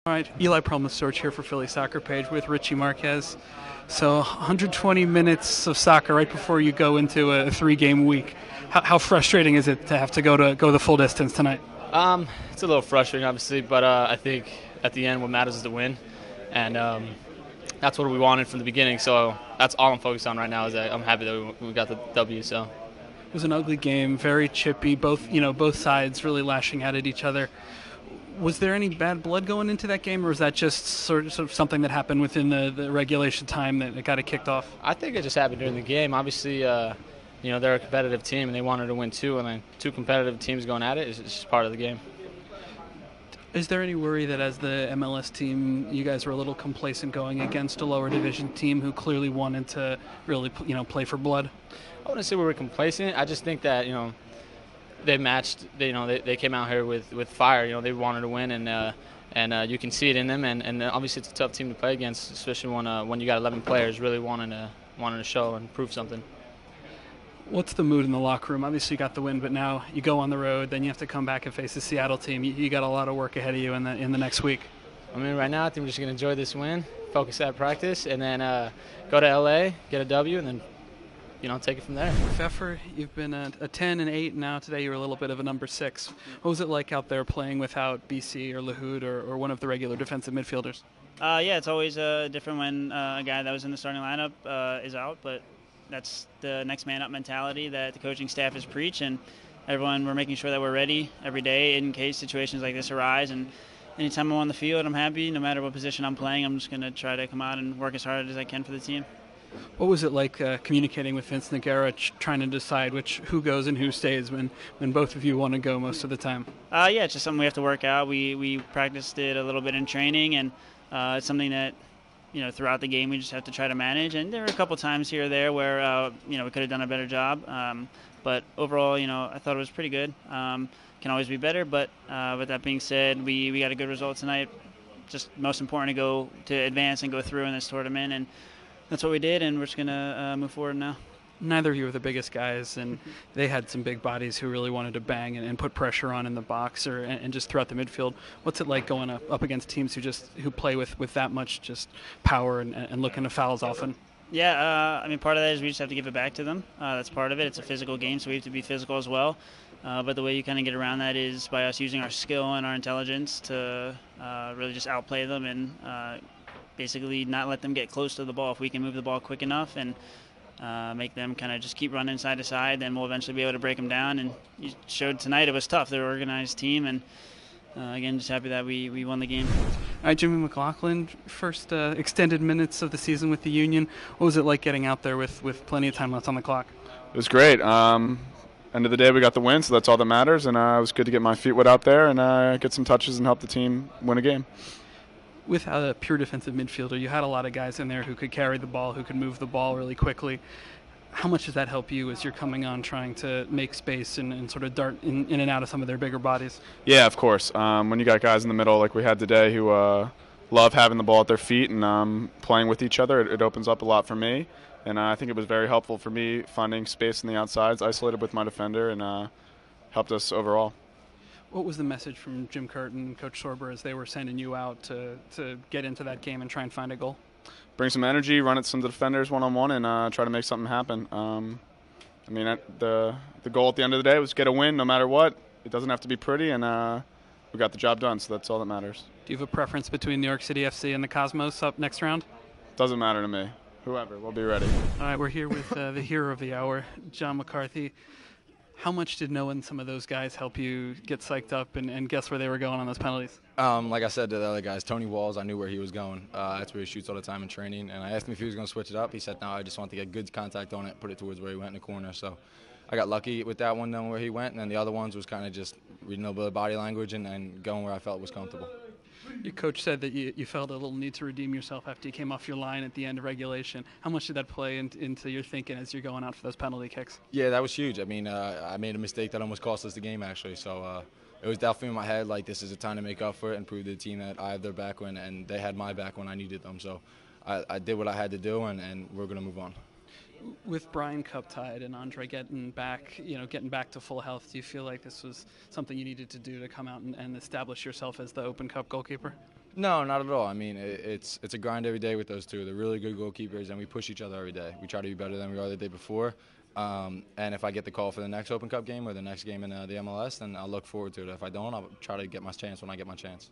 All right, Eli Perlman-Storch here for Philly Soccer Page with Richie Marquez. So 120 minutes of soccer right before you go into a 3-game week. How frustrating is it to have to go the full distance tonight? It's a little frustrating, obviously, but I think at the end what matters is the win, and that's what we wanted from the beginning. So that's all I'm focused on right now. Is that I'm happy that we got the W. So It was an ugly game, very chippy. Both sides really lashing out at each other. Was there any bad blood going into that game, or was that just sort of something that happened within the regulation time that it got it kicked off? I think it just happened during the game. Obviously, they're a competitive team and they wanted to win too, and then two competitive teams going at it is just part of the game. Is there any worry that as the MLS team, you guys were a little complacent going against a lower division team who clearly wanted to really play for blood? I wouldn't say we were complacent. I just think that they matched. They came out here with fire. They wanted to win, and you can see it in them. And obviously it's a tough team to play against, especially when you got 11 players really wanting to show and prove something. What's the mood in the locker room? Obviously you got the win, but now you go on the road, then you have to come back and face the Seattle team. You got a lot of work ahead of you in the next week. I mean, right now I think we're just going to enjoy this win, focus at practice, and then go to LA, get a W, and then take it from there. Pfeffer, you've been a 10 and 8, and now today you're a little bit of a number 6. What was it like out there playing without BC or Lahoud or one of the regular defensive midfielders? Yeah, it's always different when a guy that was in the starting lineup is out, but that's the next man up mentality that the coaching staff is preach, and we're making sure that we're ready every day in case situations like this arise. And anytime I'm on the field, I'm happy. No matter what position I'm playing, I'm just going to try to come out and work as hard as I can for the team. What was it like communicating with Vince Nagara, trying to decide who goes and who stays when both of you want to go most of the time? Yeah, it's just something we have to work out. We practiced it a little bit in training, and it's something that throughout the game we just have to try to manage. And there were a couple times here or there where we could have done a better job. But overall, I thought it was pretty good. Can always be better, but with that being said, we got a good result tonight. Just most important to advance and go through in this tournament, and that's what we did, and we're just going to move forward now. Neither of you are the biggest guys, and they had some big bodies who really wanted to bang and put pressure on in the box and just throughout the midfield. What's it like going up against teams who play with that much just power and look into fouls often? Yeah, part of that is we just have to give it back to them. That's part of it. It's a physical game, so we have to be physical as well. But the way you kind of get around that is by us using our skill and our intelligence to really just outplay them and basically not let them get close to the ball. If we can move the ball quick enough and make them kind of just keep running side to side, then we'll eventually be able to break them down. And you showed tonight it was tough. They're an organized team, and again, just happy that we won the game. All right, Jimmy McLaughlin, first extended minutes of the season with the Union. What was it like getting out there with plenty of time left on the clock? It was great. End of the day, we got the win, so that's all that matters. And it was good to get my feet wet out there and get some touches and help the team win a game. Without a pure defensive midfielder, you had a lot of guys in there who could carry the ball, who could move the ball really quickly. How much does that help you as you're coming on trying to make space and sort of dart in and out of some of their bigger bodies? Yeah, of course. When you got guys in the middle like we had today who love having the ball at their feet and playing with each other, it opens up a lot for me. And I think it was very helpful for me finding space in the outsides, isolated with my defender, and helped us overall. What was the message from Jim Curtin and Coach Sorber as they were sending you out to get into that game and try and find a goal? Bring some energy, run at some defenders one-on-one, and try to make something happen. The goal at the end of the day was get a win no matter what. It doesn't have to be pretty, and we got the job done, so that's all that matters. Do you have a preference between New York City FC and the Cosmos up next round? Doesn't matter to me. Whoever, we'll be ready. All right, we're here with the hero of the hour, John McCarthy. How much did knowing some of those guys help you get psyched up and guess where they were going on those penalties? Like I said to the other guys, Tony Walls, I knew where he was going. That's where he shoots all the time in training. And I asked him if he was going to switch it up. He said, no, I just want to get good contact on it, put it towards where he went in the corner. So I got lucky with that one, knowing where he went. And then the other ones was kind of just reading a little bit of body language and going where I felt was comfortable. Your coach said that you felt a little need to redeem yourself after you came off your line at the end of regulation. How much did that play into your thinking as you're going out for those penalty kicks? Yeah, that was huge. I made a mistake that almost cost us the game, actually. So it was definitely in my head, like, this is a time to make up for it and prove to the team that I have their back when, and they had my back when I needed them. So I did what I had to do, and we're going to move on. With Brian Cup tied and Andre getting back to full health, do you feel like this was something you needed to do to come out and establish yourself as the Open Cup goalkeeper? No, not at all. I mean, it's a grind every day with those two. They're really good goalkeepers, and we push each other every day. We try to be better than we were the day before. And if I get the call for the next Open Cup game or the next game in the MLS, then I'll look forward to it. If I don't, I'll try to get my chance when I get my chance.